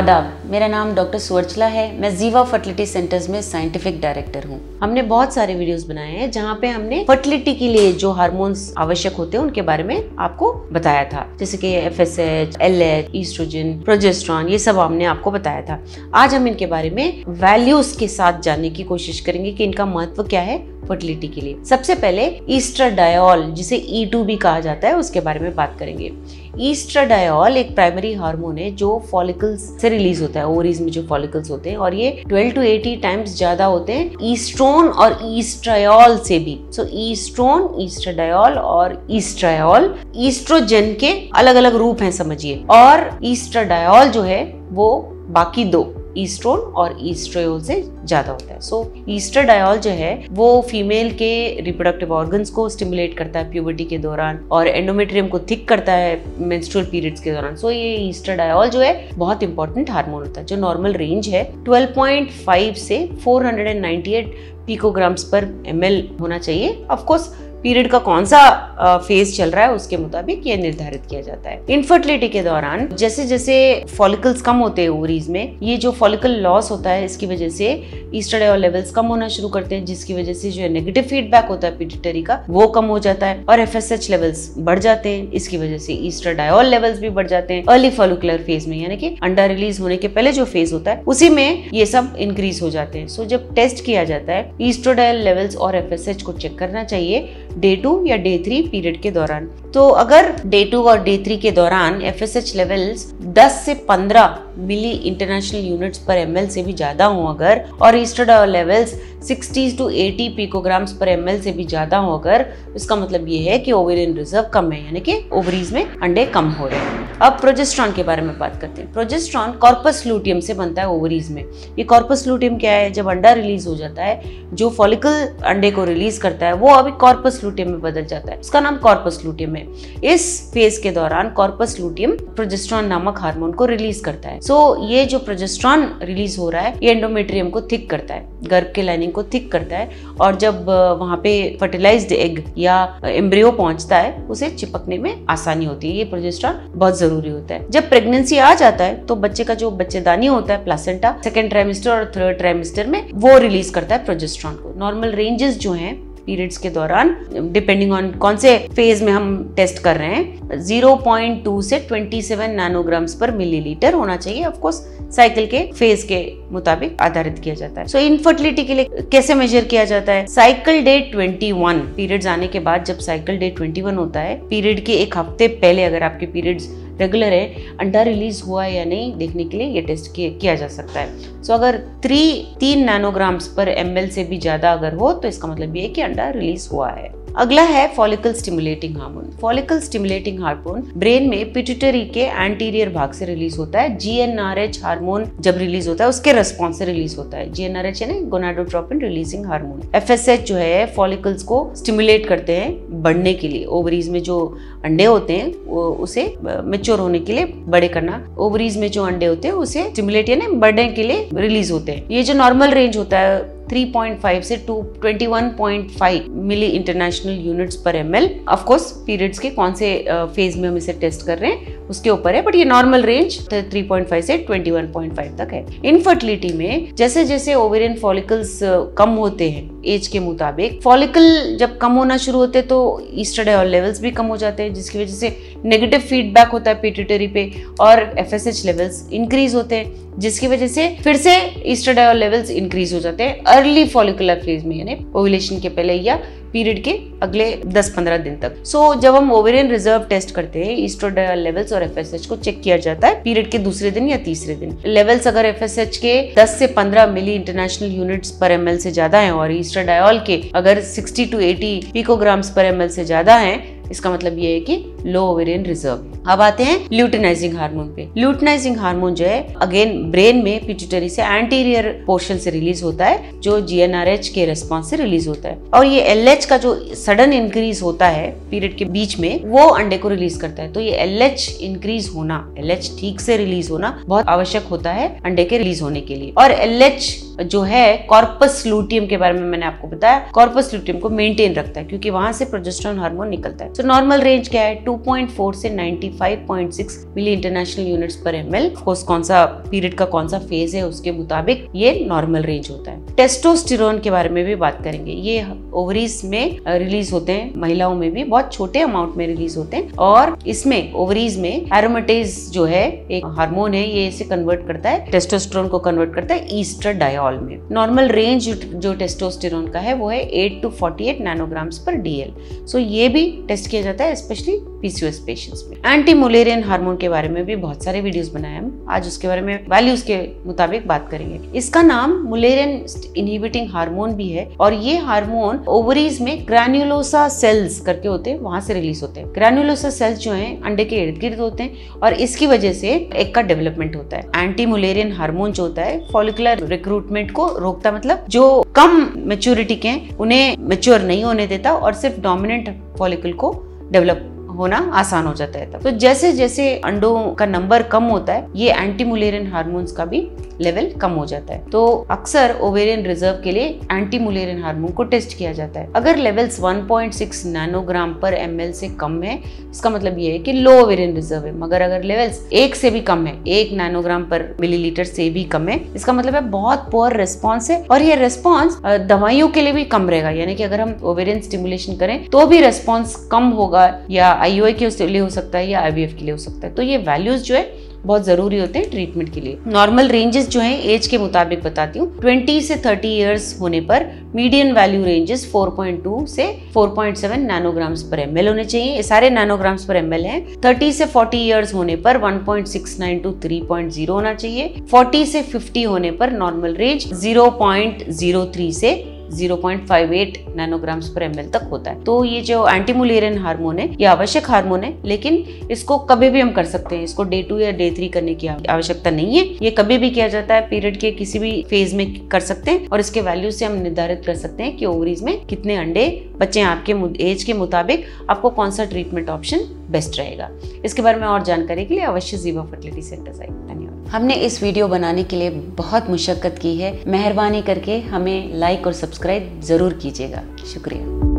आदाब, मेरा नाम डॉक्टर सुवर्चला है। मैं जीवा फर्टिलिटी सेंटर्स में साइंटिफिक डायरेक्टर हूँ। हमने बहुत सारे वीडियोस बनाए हैं जहाँ पे हमने फर्टिलिटी के लिए जो हार्मोन्स आवश्यक होते हैं उनके बारे में आपको बताया था, जैसे कि FSH, LH, ईस्ट्रोजन, प्रोजेस्टेरॉन, ये सब हमने आपको बताया था। आज हम इनके बारे में वैल्यूज के साथ जानने की कोशिश करेंगे कि इनका महत्व क्या है फर्टिलिटी के लिए। सबसे पहले ईस्ट्राडायोल, जिसे E2 भी कहा जाता है, उसके बारे में बात करेंगे। ईस्ट्राडायोल एक प्राइमरी हार्मोन है जो फॉलिकल्स से रिलीज होता है, ओवरीज में जो फॉलिकल्स होते हैं, और ये 12 to 80 टाइम्स ज्यादा होते हैं ईस्ट्रोन और ईस्ट्रायोल से भी। सो ईस्ट्रोन, ईस्ट्राडायोल और ईस्ट्रायोल ईस्ट्रोजन के अलग अलग रूप हैं समझिए, और ईस्ट्राडायोल जो है वो बाकी दो ईस्ट्रोन और ईस्ट्रायोल से ज्यादा होता है। सो ईस्ट्राडायोल जो है वो फीमेल के रिप्रोडक्टिव ऑर्गन्स को स्टिमुलेट करता है प्यूबर्टी के दौरान, और एंडोमेट्रियम को थिक करता है मेंस्ट्रुअल पीरियड्स के दौरान। सो ये ईस्ट्राडायोल जो है बहुत इंपॉर्टेंट हार्मोन होता है, जो नॉर्मल रेंज है 12.5 से 498 पिकोग्राम्स पर ml होना चाहिए। ऑफ कोर्स पीरियड का कौन सा फेज चल रहा है उसके मुताबिक ये निर्धारित किया जाता है। इनफर्टिलिटी के दौरान जैसे जैसे फॉलिकल्स कम होते हैं ओवरीज में, ये जो फॉलिकल लॉस होता है इसकी वजह से ईस्ट्राडायोल लेवल्स कम होना शुरू करते हैं, जिसकी वजह से जो है नेगेटिव फीडबैक होता है पिट्यूटरी का वो कम हो जाता है, और FSH लेवल्स बढ़ जाते हैं। इसकी वजह से ईस्ट्राडायोल लेवल्स भी बढ़ जाते हैं अर्ली फॉलिकुलर फेज में, यानी कि अंडा रिलीज होने के पहले जो फेज होता है उसी में ये सब इंक्रीज हो जाते हैं। सो जब टेस्ट किया जाता है ईस्ट्राडायोल लेवल्स और FSH को चेक करना चाहिए डे 2 या डे 3 पीरियड के दौरान। तो अगर डे 2 और डे 3 के दौरान FSH लेवल्स 10 से 15 मिली इंटरनेशनल यूनिट्स पर ml से भी ज्यादा हो अगर, और ईस्ट्राडायोल लेवल्स 60 to 80 पिकोग्राम्स पर ml से भी ज्यादा हो अगर, इसका मतलब ये है कि ओवेरियन रिजर्व कम है, यानी कि ओवरीज में अंडे कम हो रहे हैं। अब प्रोजेस्टेरॉन के बारे में बात करते हैं। प्रोजेस्टेरॉन कॉर्पस लूटियम से बनता है ओवरीज में। ये कॉर्पस लूटियम क्या है? जब अंडा रिलीज हो जाता है, जो फॉलिकल अंडे को रिलीज करता है वो अभी कॉर्पस लूटियम में बदल जाता है, उसका नाम कॉर्पस लूटियम है। इस फेज के दौरान कॉर्पस लूटियम प्रोजेस्टेरॉन नामक हार्मोन को रिलीज करता है। सो ये जो प्रोजेस्टेरॉन रिलीज हो रहा है ये एंडोमेट्रियम को थिक करता है, गर्भ के लाइनिंग को थिक करता है, और जब वहां पे फर्टिलाइज्ड एग या एम्ब्रियो पहुंचता है उसे चिपकने में आसानी होती है। ये प्रोजेस्टेरॉन बहुत जरूरी होता है। जब प्रेगनेंसी आ जाता है तो बच्चे का जो बच्चेदानी होता है, प्लासेंटा, सेकेंड ट्राइमेस्टर और थर्ड ट्राइमेस्टर में वो रिलीज करता है प्रोजेस्टेरॉन को। नॉर्मल रेंजेस जो हैं पीरियड्स के दौरान, डिपेंडिंग ऑन कौन से फेज में हम टेस्ट कर रहे हैं, 0.2 से 27 नैनोग्राम्स पर मिलीलीटर होना चाहिए। ऑफ कोर्स साइकिल के फेज के मुताबिक आधारित किया जाता है। सो इनफर्टिलिटी के लिए कैसे मेजर किया जाता है? साइकिल डे 21, पीरियड्स आने के बाद जब साइकिल डे 21 होता है, पीरियड के एक हफ्ते पहले अगर आपके पीरियड्स रेगुलर है, अंडा रिलीज हुआ है या नहीं देखने के लिए ये टेस्ट किया जा सकता है। सो अगर 3 नैनोग्राम्स पर ml से भी ज्यादा अगर हो तो इसका मतलब ये है कि अंडा रिलीज हुआ है। अगला है follicle stimulating hormone. Follicle stimulating hormone brain में पिट्यूटरी के एंटीरियर भाग से रिलीज होता है। GnRH हार्मोन जब रिलीज होता है उसके रिस्पॉन्स से रिलीज होता है। GnRH यानी गोनाडोट्रोपिन रिलीजिंग हार्मोन। FSH जो है फॉलिकल्स को स्टिमुलेट करते हैं बढ़ने के लिए, ओवरीज में जो अंडे होते हैं उसे मैच्योर होने के लिए बड़े करना, ओवरीज में जो अंडे होते हैं उसे स्टिमुलेट यानी बढ़ने के लिए रिलीज होते हैं। ये जो नॉर्मल रेंज होता है 3.5 से 21.5 मिली इंटरनेशनल यूनिट्स पर ml। ऑफ कोर्स पीरियड्स के कौन से फेज में हम इसे टेस्ट कर रहे हैं उसके ऊपर है, बट ये नॉर्मल रेंज 3.5 से 21.5 तक है। इनफर्टिलिटी में जैसे जैसे ओवेरियन फॉलिकल्स कम होते हैं एज के मुताबिक, फॉलिकल जब कम होना शुरू होते हैं तो ईस्ट्राडायोल लेवल्स भी कम हो जाते हैं, जिसकी वजह से नेगेटिव फीडबैक होता है पिट्यूटरी पे, और FSH लेवल्स इंक्रीज होते हैं, जिसकी वजह से फिर से ईस्ट्राडायोल लेवल्स इंक्रीज हो जाते हैं अर्ली फॉलिकुलर फेज में, यानी ओव्यूलेशन के पहले या पीरियड के अगले 10-15 दिन तक। सो जब हम ओवेरियन रिजर्व टेस्ट करते हैं, ईस्ट्राडायोल लेवल्स और FSH को चेक किया जाता है पीरियड के दूसरे दिन या तीसरे दिन। लेवल्स अगर FSH के 10 से 15 मिली इंटरनेशनल यूनिट्स पर ml से ज्यादा हैं और ईस्ट्राडायोल के अगर 60 to 80 पिकोग्राम्स पर ml से ज्यादा हैं, इसका मतलब ये है कि लो ओवेरियन रिजर्व। अब आते हैं ल्यूटिनाइजिंग हार्मोन पे। ल्यूटिनाइजिंग हार्मोन जो है अगेन ब्रेन में पिट्यूटरी से एंटीरियर पोर्शन से रिलीज होता है, जो GnRH के रिस्पॉन्स से रिलीज होता है, और ये LH का जो सडन इंक्रीज होता है पीरियड के बीच में वो अंडे को रिलीज करता है। तो ये LH इंक्रीज होना, LH ठीक से रिलीज होना बहुत आवश्यक होता है अंडे के रिलीज होने के लिए। और LH जो है कॉर्पस लूटियम के बारे में मैंने आपको बताया, कॉर्पस लूटियम को मेंटेन रखता है क्योंकि वहां से प्रोजेस्टेरॉन हार्मोन निकलता है। तो नॉर्मल रेंज क्या है, 2.4 से 95.6 मिली इंटरनेशनल यूनिट्स पर ml। कोर्स कौन सा पीरियड का कौन सा फेज है उसके मुताबिक ये नॉर्मल रेंज होता है। टेस्टोस्टेरोन के बारे में भी बात करेंगे। ये ओवरीज में रिलीज होते हैं, महिलाओं में भी बहुत छोटे अमाउंट में रिलीज होते हैं, और इसमें ओवरीज में एरोमेटेज जो है एक हार्मोन है, ये इसे कन्वर्ट करता है, टेस्टोस्टेरोन को कन्वर्ट करता है ईस्ट्राडायोल में। नॉर्मल रेंज जो टेस्टोस्टेरोन का है वो है 8 to 48 नैनोग्राम्स पर DL। सो ये भी टेस्ट किया जाता है स्पेशली PCOS पेशेंट्स में। एंटी मुलेरियन हार्मोन के बारे में भी बहुत सारे वीडियोस बनाए हम, आज उसके बारे में वैल्यूज के मुताबिक बात करेंगे। इसका नाम मुलेरियन इनहिबिटिंग हार्मोन भी है, और ये हार्मोन ओवरीज में ग्रैन्युलोसा सेल्स करके होते हैं, वहां से रिलीज होते हैं। ग्रैन्युलोसा सेल्स जो हैं अंडे के इर्द गिर्द होते हैं, और इसकी वजह से एग का डेवलपमेंट होता है। एंटी मुलेरियन हार्मोन जो होता है फॉलिकुलर रिक्रूटमेंट को रोकता, मतलब जो कम मेच्योरिटी के हैं उन्हें मेच्योर नहीं होने देता, और सिर्फ डोमिनेंट फॉलिकल को डेवलप होना आसान हो जाता है। तो जैसे जैसे अंडों का नंबर कम होता है, ये एंटी मुलेरियन हार्मोन्स का भी लेवल कम हो जाता है। तो अक्सर ओवेरियन रिजर्व के लिए एंटी मुलेरियन हार्मोन को टेस्ट किया जाता है। अगर लेवल्स 1.6 नैनोग्राम पर ml से कम है, इसका मतलब ये है कि लो ओवेरियन रिजर्व है। मगर अगर लेवल्स 1 से भी कम है, 1 नैनोग्राम पर मिलीलीटर से भी कम है, इसका मतलब है बहुत पुअर रिस्पॉन्स है, और ये रिस्पॉन्स दवाइयों के लिए भी कम रहेगा। यानी कि अगर हम ओवेरियन स्टिमुलेशन करें तो भी रिस्पॉन्स कम होगा, या IUI के लिए हो सकता है, या IVF के लिए हो सकता है। तो ये वैल्यूज जो है बहुत जरूरी होते हैं ट्रीटमेंट के लिए। नॉर्मल रेंजेस जो हैं एज के मुताबिक बताती हूँ। 20 से 30 इयर्स होने पर मीडियन वैल्यू रेंजेस 4.2 से 4.7 नैनोग्राम्स पर ml होने चाहिए। ये सारे नैनोग्राम्स पर ml हैं। 30 से 40 इयर्स होने पर 1.69 to 3.0 होना चाहिए। 40 से 50 होने पर नॉर्मल रेंज 0.03 से 0.58 नैनोग्राम्स पर ml तक होता है। तो ये जो एंटी मुलेरियन हार्मोन है ये आवश्यक हार्मोन है, लेकिन इसको कभी भी हम कर सकते हैं। इसको डे 2 या डे 3 करने की आवश्यकता नहीं है। ये कभी भी किया जाता है, पीरियड के किसी भी फेज में कर सकते हैं, और इसके वैल्यू से हम निर्धारित कर सकते हैं कि ओवरीज में कितने अंडे बच्चे हैं। आपके एज के मुताबिक आपको कौन सा ट्रीटमेंट ऑप्शन बेस्ट रहेगा। इसके बारे में और जानकारी के लिए अवश्य जीवा फर्टिलिटी सेंटर आइए। धन्यवाद। हमने इस वीडियो बनाने के लिए बहुत मुशक्कत की है। मेहरबानी करके हमें लाइक और सब्सक्राइब जरूर कीजिएगा। शुक्रिया।